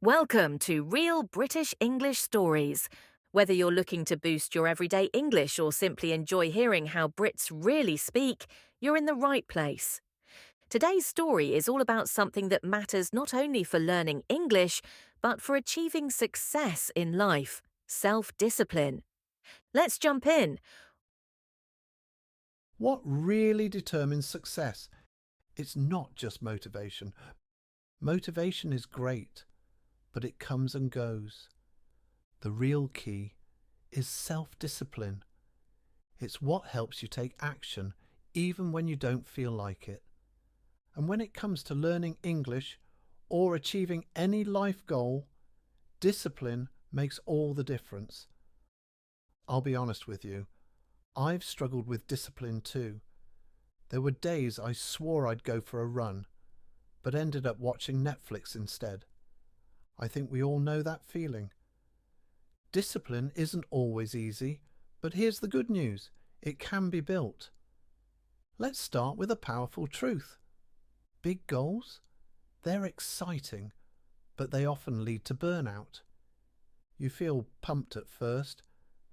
Welcome to Real British English Stories. Whether you're looking to boost your everyday English or simply enjoy hearing how Brits really speak, you're in the right place. Today's story is all about something that matters not only for learning English, but for achieving success in life: self-discipline. Let's jump in. What really determines success? It's not just motivation. Motivation is great, but it comes and goes. The real key is self-discipline. It's what helps you take action even when you don't feel like it. And when it comes to learning English or achieving any life goal, discipline makes all the difference. I'll be honest with you, I've struggled with discipline too. There were days I swore I'd go for a run, but ended up watching Netflix instead. I think we all know that feeling. Discipline isn't always easy, but here's the good news: it can be built. Let's start with a powerful truth. Big goals? They're exciting, but they often lead to burnout. You feel pumped at first,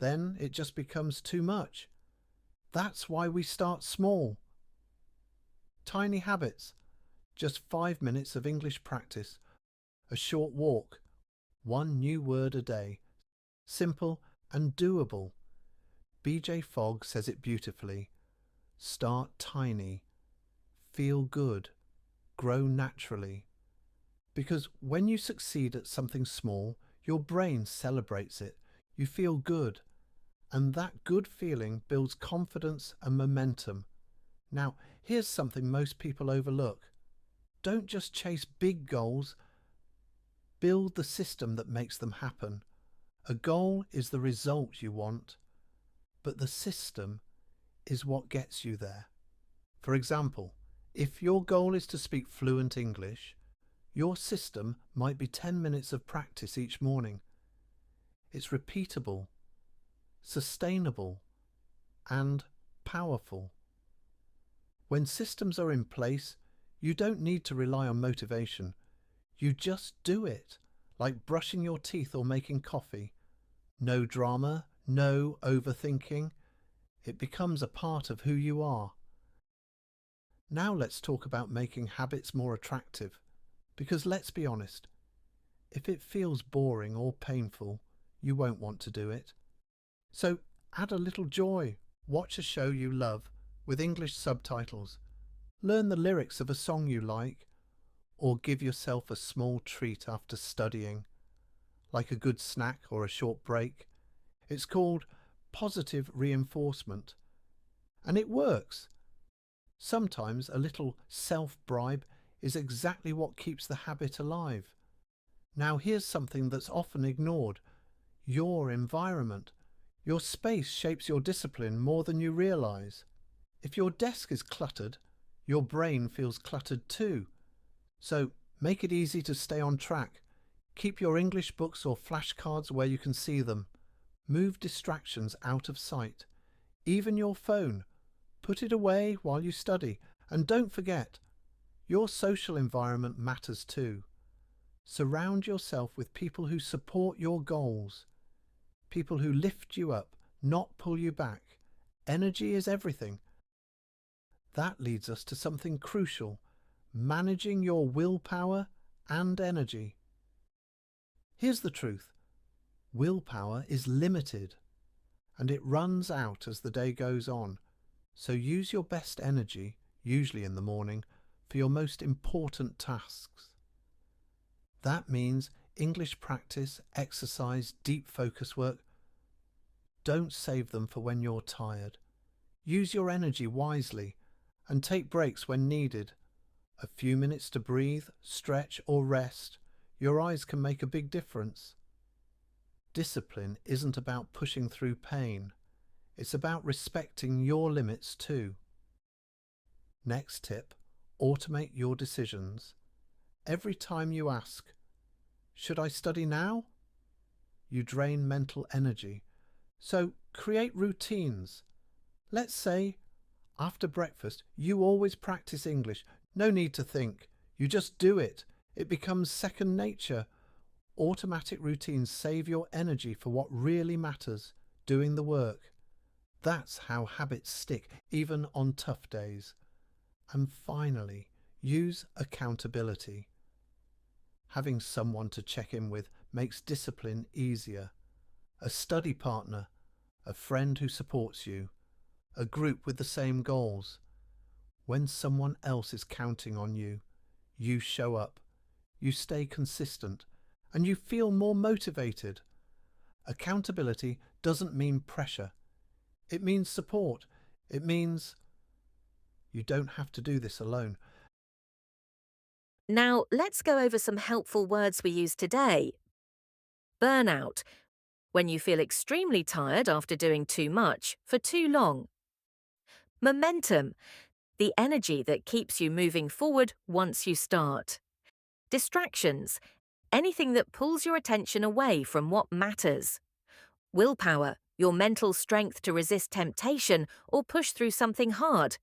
then it just becomes too much. That's why we start small. Tiny habits. Just 5 minutes of English practice, a short walk, one new word a day. Simple and doable. BJ Fogg says it beautifully. Start tiny. Feel good. Grow naturally. Because when you succeed at something small, your brain celebrates it. You feel good. And that good feeling builds confidence and momentum. Now, here's something most people overlook. Don't just chase big goals. Build the system that makes them happen. A goal is the result you want, but the system is what gets you there. For example, if your goal is to speak fluent English, your system might be 10 minutes of practice each morning. It's repeatable, sustainable, and powerful. When systems are in place, you don't need to rely on motivation. You just do it, like brushing your teeth or making coffee. No drama, no overthinking. It becomes a part of who you are. Now let's talk about making habits more attractive. Because let's be honest, if it feels boring or painful, you won't want to do it. So add a little joy. Watch a show you love with English subtitles. Learn the lyrics of a song you like, or give yourself a small treat after studying, like a good snack or a short break. It's called positive reinforcement, and it works. Sometimes a little self-bribe is exactly what keeps the habit alive. Now here's something that's often ignored: your environment. Your space shapes your discipline more than you realise. If your desk is cluttered, your brain feels cluttered too. So make it easy to stay on track. Keep your English books or flashcards where you can see them. Move distractions out of sight. Even your phone. Put it away while you study. And don't forget, your social environment matters too. Surround yourself with people who support your goals. People who lift you up, not pull you back. Energy is everything. That leads us to something crucial: managing your willpower and energy. Here's the truth. Willpower is limited, and it runs out as the day goes on. So use your best energy, usually in the morning, for your most important tasks. That means English practice, exercise, deep focus work. Don't save them for when you're tired. Use your energy wisely and take breaks when needed. A few minutes to breathe, stretch or rest. Your eyes can make a big difference. Discipline isn't about pushing through pain. It's about respecting your limits too. Next tip: automate your decisions. Every time you ask, "Should I study now?" you drain mental energy. So create routines. Let's say, after breakfast, you always practice English. No need to think. You just do it. It becomes second nature. Automatic routines save your energy for what really matters, doing the work. That's how habits stick, even on tough days. And finally, use accountability. Having someone to check in with makes discipline easier. A study partner, a friend who supports you, a group with the same goals. When someone else is counting on you, you show up, you stay consistent, and you feel more motivated. Accountability doesn't mean pressure. It means support. It means you don't have to do this alone. Now, let's go over some helpful words we use today. Burnout, when you feel extremely tired after doing too much for too long. Momentum, the energy that keeps you moving forward once you start. Distractions, anything that pulls your attention away from what matters. Willpower, your mental strength to resist temptation or push through something hard.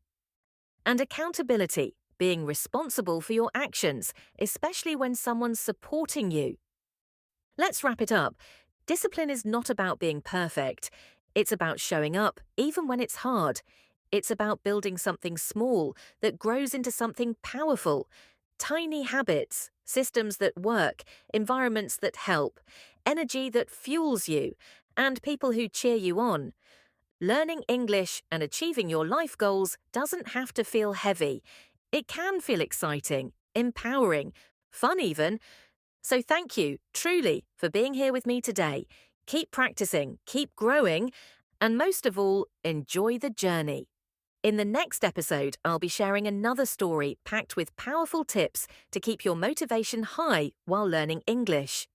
And accountability, being responsible for your actions, especially when someone's supporting you. Let's wrap it up. Discipline is not about being perfect. It's about showing up, even when it's hard. It's about building something small that grows into something powerful. Tiny habits, systems that work, environments that help, energy that fuels you, and people who cheer you on. Learning English and achieving your life goals doesn't have to feel heavy. It can feel exciting, empowering, fun even. So thank you, truly, for being here with me today. Keep practicing, keep growing, and most of all, enjoy the journey. In the next episode, I'll be sharing another story packed with powerful tips to keep your motivation high while learning English.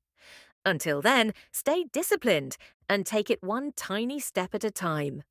Until then, stay disciplined and take it one tiny step at a time.